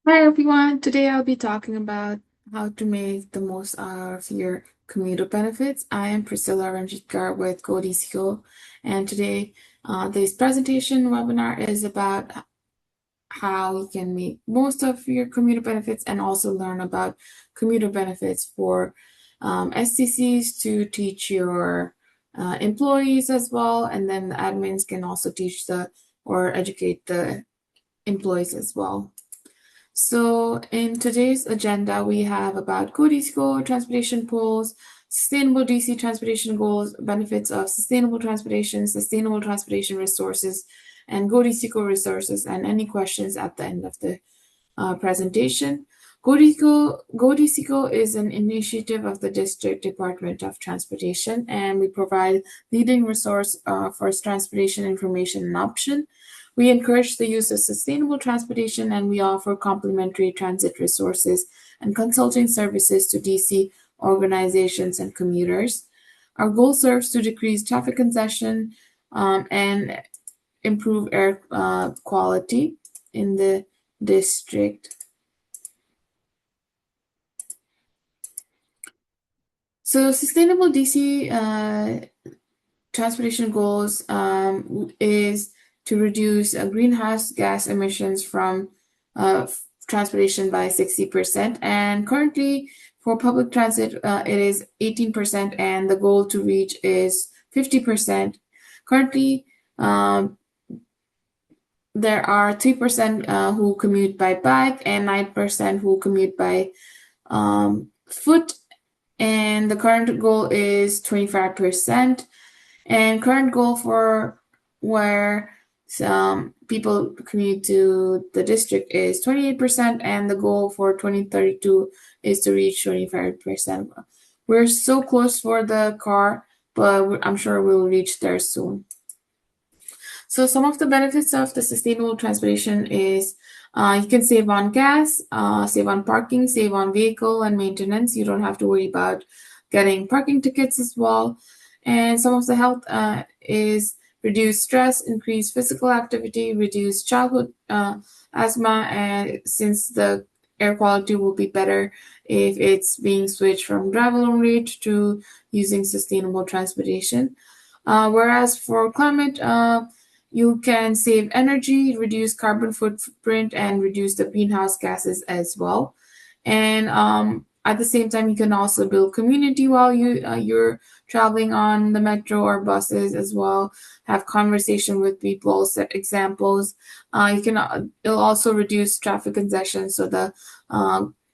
Hi everyone. Today I'll be talking about how to make the most out of your commuter benefits. I am Priscilla Ranjitkar with CodeSchool, and today this presentation webinar is about how you can make most of your commuter benefits and also learn about commuter benefits for STCs to teach your employees as well, and then the admins can also teach or educate the employees as well. So in today's agenda, we have about Codisco, transportation poles, sustainable DC transportation goals, benefits of sustainable transportation resources, and GoDCO resources, and any questions at the end of the presentation. GoDCO is an initiative of the District Department of Transportation, and we provide leading resource for transportation information and option. We encourage the use of sustainable transportation, and we offer complementary transit resources and consulting services to DC organizations and commuters. Our goal serves to decrease traffic congestion and improve air quality in the district. So, sustainable DC transportation goals is to reduce greenhouse gas emissions from transportation by 60%. And currently, for public transit, it is 18%, and the goal to reach is 50%. Currently, there are 3% who commute by bike and 9% who commute by foot, and the current goal is 25%. And current goal for where people commute to the district is 28%, and the goal for 2032 is to reach 25%. We're so close for the car, but I'm sure we'll reach there soon. So some of the benefits of the sustainable transportation is you can save on gas, save on parking, save on vehicle and maintenance. You don't have to worry about getting parking tickets as well. And some of the health is reduce stress, increase physical activity, reduce childhood asthma, and since the air quality will be better if it's being switched from drive-alone rate to using sustainable transportation. Whereas for climate, you can save energy, reduce carbon footprint, and reduce the greenhouse gases as well. And at the same time, you can also build community while you're traveling on the metro or buses as well. Have conversation with people, set examples. It'll also reduce traffic congestion, so the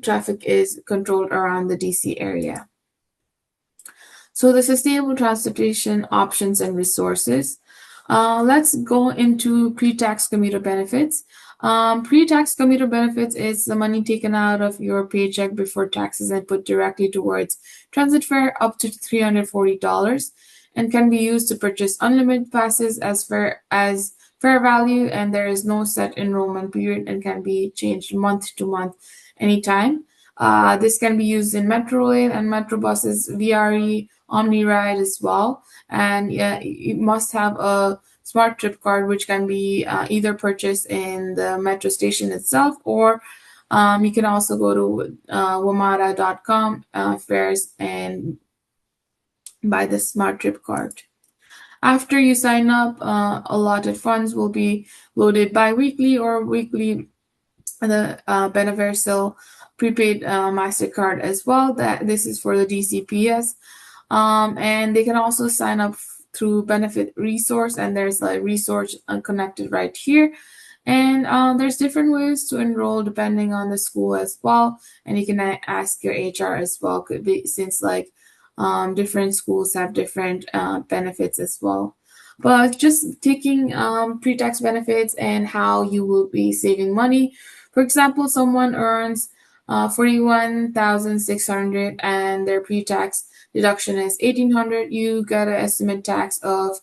traffic is controlled around the DC area. So the sustainable transportation options and resources. Let's go into pre-tax commuter benefits. Pre-tax commuter benefits is the money taken out of your paycheck before taxes and put directly towards transit fare up to $340 and can be used to purchase unlimited passes as fair value, and there is no set enrollment period and can be changed month to month anytime. This can be used in Metro Rail and Metro buses, VRE, OmniRide as well. And you must have a smart trip card, which can be either purchased in the metro station itself, or you can also go to wamada.com fares and buy the smart trip card. After you sign up, allotted funds will be loaded bi-weekly or weekly. The Beneversal prepaid MasterCard as well. That this is for the DCPS. And they can also sign up through Benefit Resource, and there's a resource connected right here. And there's different ways to enroll depending on the school as well. And you can ask your HR as well, could be since different schools have different benefits as well. But just taking pre-tax benefits and how you will be saving money. For example, someone earns 41,600 and their pre-tax deduction is 1,800. You get an estimate tax of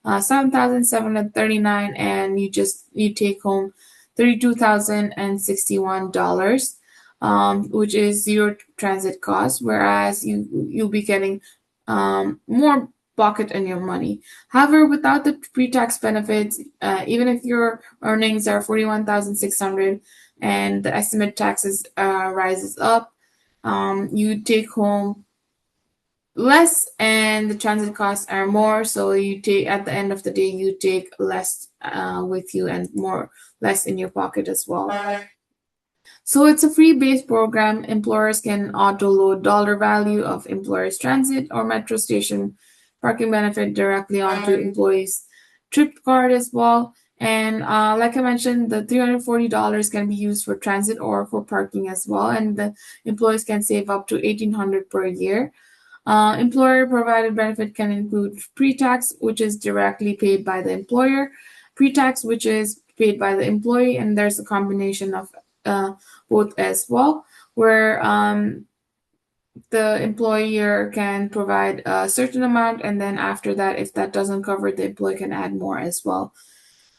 7,739, and you take home $32,061, which is zero transit cost, whereas you'll be getting more pocket in your money. However, without the pre-tax benefits, even if your earnings are 41,600, and the estimate taxes rises up. You take home less and the transit costs are more, so you take at the end of the day you take less with you and more less in your pocket as well. So it's a free base program. Employers can auto load dollar value of employer's transit or metro station parking benefit directly onto employees' trip card as well. And like I mentioned, the $340 can be used for transit or for parking as well. And the employees can save up to $1,800 per year. Employer provided benefit can include pre-tax, which is directly paid by the employer, pre-tax, which is paid by the employee, and there's a combination of uh, both as well, where the employer can provide a certain amount, and then after that, if that doesn't cover, the employee can add more as well.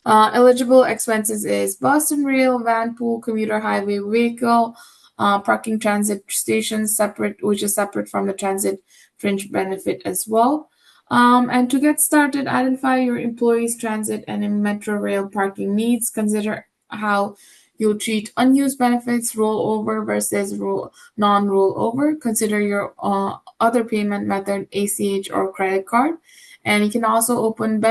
Eligible expenses is Boston Rail, van pool, commuter highway vehicle, parking transit stations separate, which is separate from the transit fringe benefit as well. And to get started, identify your employees' transit and metro rail parking needs. Consider how you'll treat unused benefits, rollover versus non-rollover. Consider your other payment method, ACH or credit card. And you can also open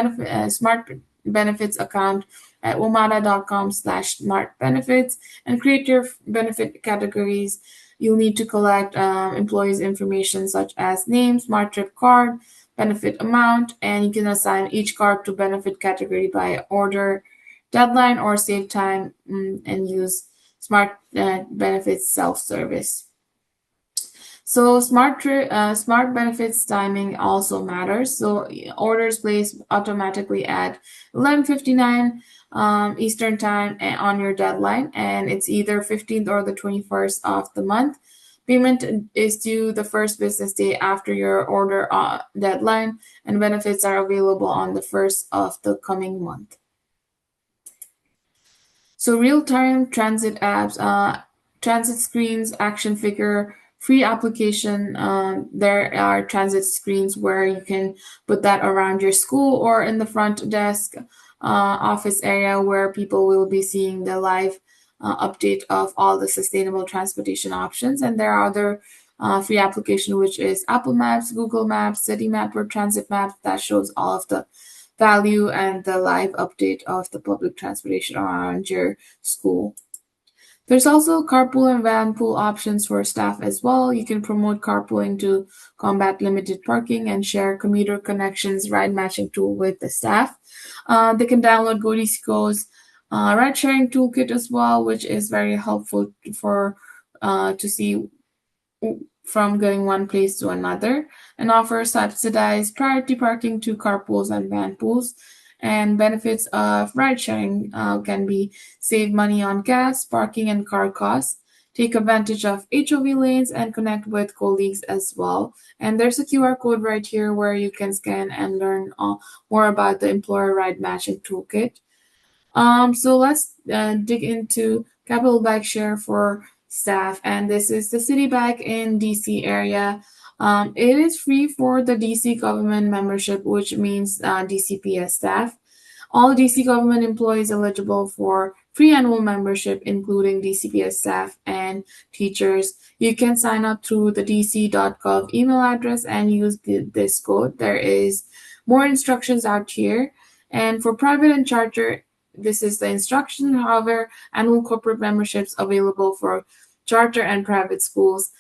smart benefits account at omada.com/smart benefits and create your benefit categories. You'll need to collect employees' information such as name, smart trip card, benefit amount, and you can assign each card to benefit category by order, deadline, or save time and use smart benefits self-service. So smart benefits timing also matters. So orders placed automatically at 11:59 Eastern time on your deadline, and it's either 15th or the 21st of the month. Payment is due the first business day after your order deadline, and benefits are available on the first of the coming month. So real-time transit apps, transit screens, action figure, free application. There are transit screens where you can put that around your school or in the front desk office area where people will be seeing the live update of all the sustainable transportation options. And there are other free application, which is Apple Maps, Google Maps, City Map, or Transit Map that shows all of the value and the live update of the public transportation around your school. There's also carpool and van pool options for staff as well. You can promote carpooling to combat limited parking and share commuter connections ride matching tool with the staff. They can download GoDCO's ride sharing toolkit as well, which is very helpful for to see from going one place to another, and offers subsidized priority parking to carpools and van pools. And benefits of ride sharing can be save money on gas, parking, and car costs, take advantage of HOV lanes, and connect with colleagues as well. And there's a QR code right here where you can scan and learn more about the employer ride matching toolkit. So let's dig into Capital Bike Share for staff, and this is the city bike in DC area. It is free for the DC government membership, which means DCPS staff. All DC government employees eligible for free annual membership, including DCPS staff and teachers. You can sign up through the dc.gov email address and use this code. There is more instructions out here. And for private and charter, this is the instruction. However, annual corporate memberships available for charter and private schools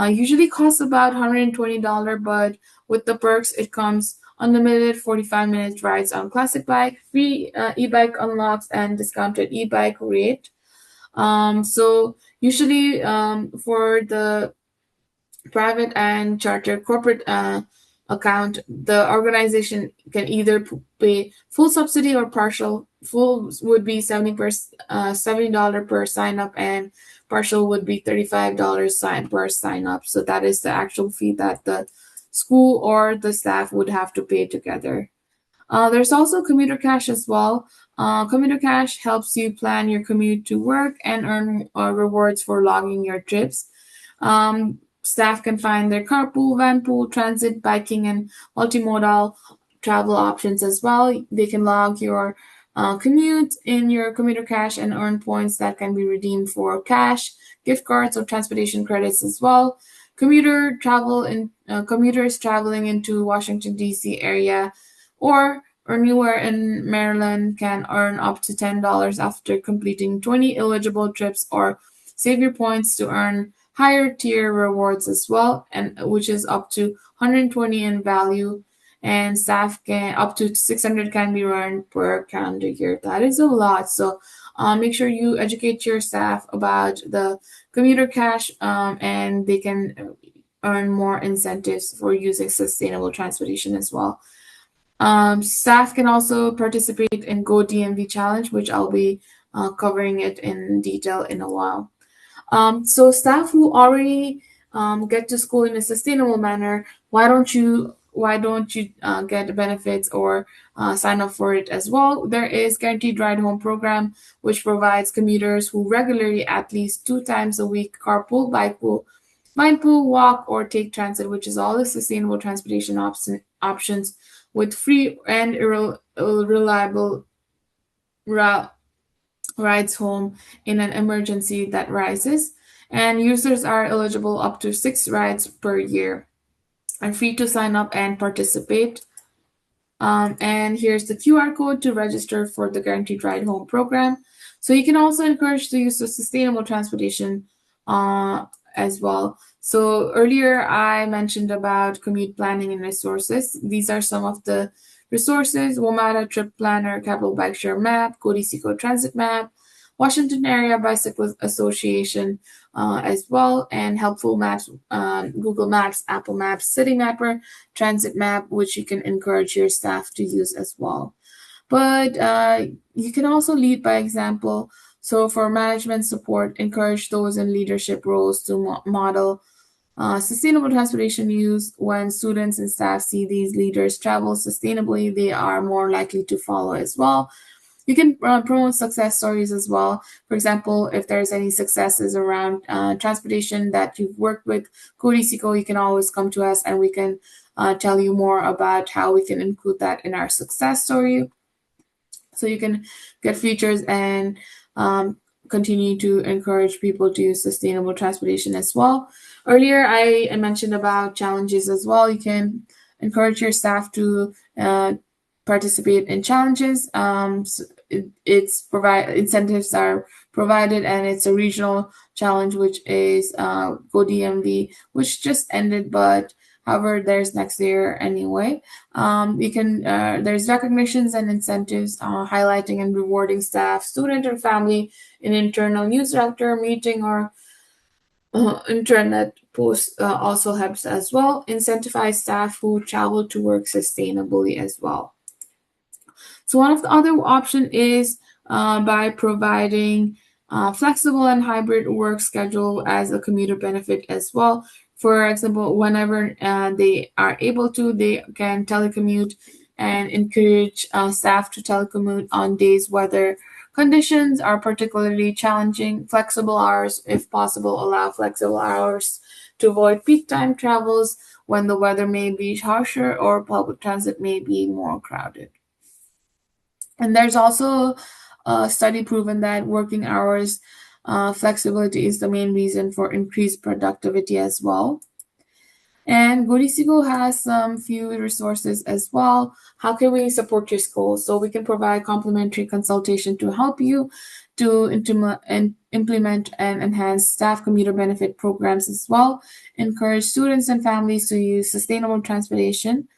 usually cost about $120, but with the perks, it comes unlimited 45-minute rides on classic bike, free e-bike unlocks, and discounted e-bike rate. So usually for the private and charter corporate account, the organization can either pay full subsidy or partial. Full would be $70 per sign up, and partial would be $35 per sign up. So that is the actual fee that the school or the staff would have to pay together. There's also Commuter Cash as well. Commuter Cash helps you plan your commute to work and earn rewards for logging your trips. Staff can find their carpool, van pool, transit, biking, and multimodal travel options as well. They can log your commute in your commuter cash and earn points that can be redeemed for cash, gift cards, or transportation credits as well. Commuters traveling into Washington D.C. area or anywhere in Maryland can earn up to $10 after completing 20 eligible trips or save your points to earn higher tier rewards as well, and which is up to 120 in value, and staff can up to 600 can be earned per calendar year. That is a lot. So make sure you educate your staff about the commuter cash, and they can earn more incentives for using sustainable transportation as well. Staff can also participate in Go DMV Challenge, which I'll be covering it in detail in a while. So staff who already get to school in a sustainable manner, why don't you get benefits or sign up for it as well? There is Guaranteed Ride Home program, which provides commuters who regularly at least 2 times a week carpool, bike pool, walk, or take transit, which is all the sustainable transportation options with free and reliable rides home in an emergency that rises. And users are eligible up to 6 rides per year, are free to sign up and participate. And here's the QR code to register for the Guaranteed Ride Home program. So you can also encourage the use of sustainable transportation as well. So earlier I mentioned about commute planning and resources. These are some of the resources: WMATA Trip Planner, Capital Bike Share Map, Codicico Transit Map, Washington Area Bicyclist Association as well, and helpful maps, Google Maps, Apple Maps, City Mapper, Transit Map, which you can encourage your staff to use as well. But you can also lead by example. So for management support, encourage those in leadership roles to model sustainable transportation use. When students and staff see these leaders travel sustainably, they are more likely to follow as well. You can promote success stories as well. For example, if there's any successes around transportation that you've worked with Codicico, you can always come to us and we can tell you more about how we can include that in our success story. So you can get features and continue to encourage people to use sustainable transportation as well. Earlier, I mentioned about challenges as well. You can encourage your staff to participate in challenges. Incentives are provided, and it's a regional challenge, which is Go DMV, which just ended, but however, there's next year anyway. There's recognitions and incentives highlighting and rewarding staff, student, or family in internal newsletter, meeting, or internet posts also helps as well. Incentivize staff who travel to work sustainably as well. So one of the other option is by providing flexible and hybrid work schedule as a commuter benefit as well. For example, whenever they are able to, they can telecommute and encourage staff to telecommute on days weather conditions are particularly challenging. Flexible hours, if possible, allow flexible hours to avoid peak time travels when the weather may be harsher or public transit may be more crowded. And there's also a study proven that working hours flexibility is the main reason for increased productivity as well. And Goodie has some few resources as well. How can we support your school? So we can provide complimentary consultation to help you to implement and enhance staff commuter benefit programs as well. Encourage students and families to use sustainable transportation.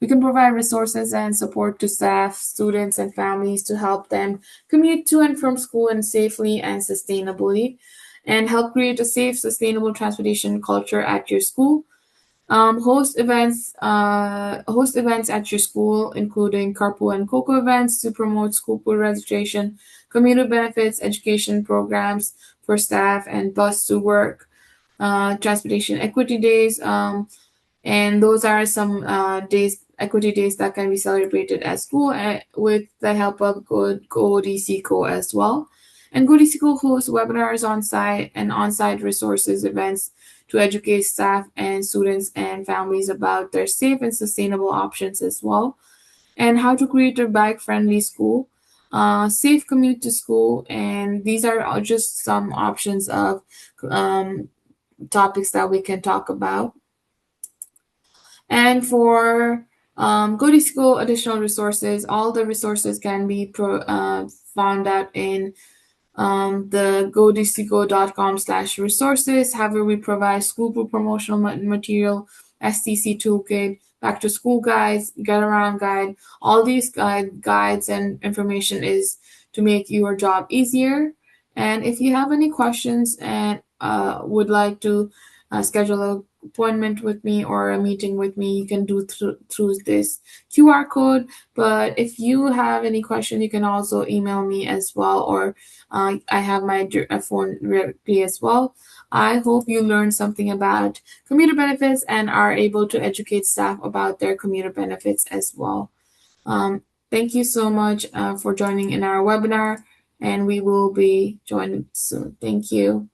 We can provide resources and support to staff, students, and families to help them commute to and from school and safely and sustainably, and help create a safe, sustainable transportation culture at your school. Host events at your school, including carpool and cocoa events to promote school pool registration, commuter benefits, education programs for staff, and bus to work, transportation equity days. And those are some equity days that can be celebrated at school with the help of GoDCCO as well. And GoDCCO hosts webinars on-site resources events to educate staff and students and families about their safe and sustainable options as well, and how to create a bike-friendly school. safe commute to school, and these are just some options of um, topics that we can talk about. And for Go to School additional resources, all the resources can be found out in the godicigo.com/resources. However, we provide school book promotional material, STC toolkit, back to school guides, get around guide. All these guides and information is to make your job easier. And if you have any questions and would like to schedule an appointment with me or a meeting with me, you can do through this QR code. But if you have any question, you can also email me as well, or I have my phone directly as well. I hope you learned something about commuter benefits and are able to educate staff about their commuter benefits as well. Thank you so much for joining in our webinar, and we will be joining soon. Thank you.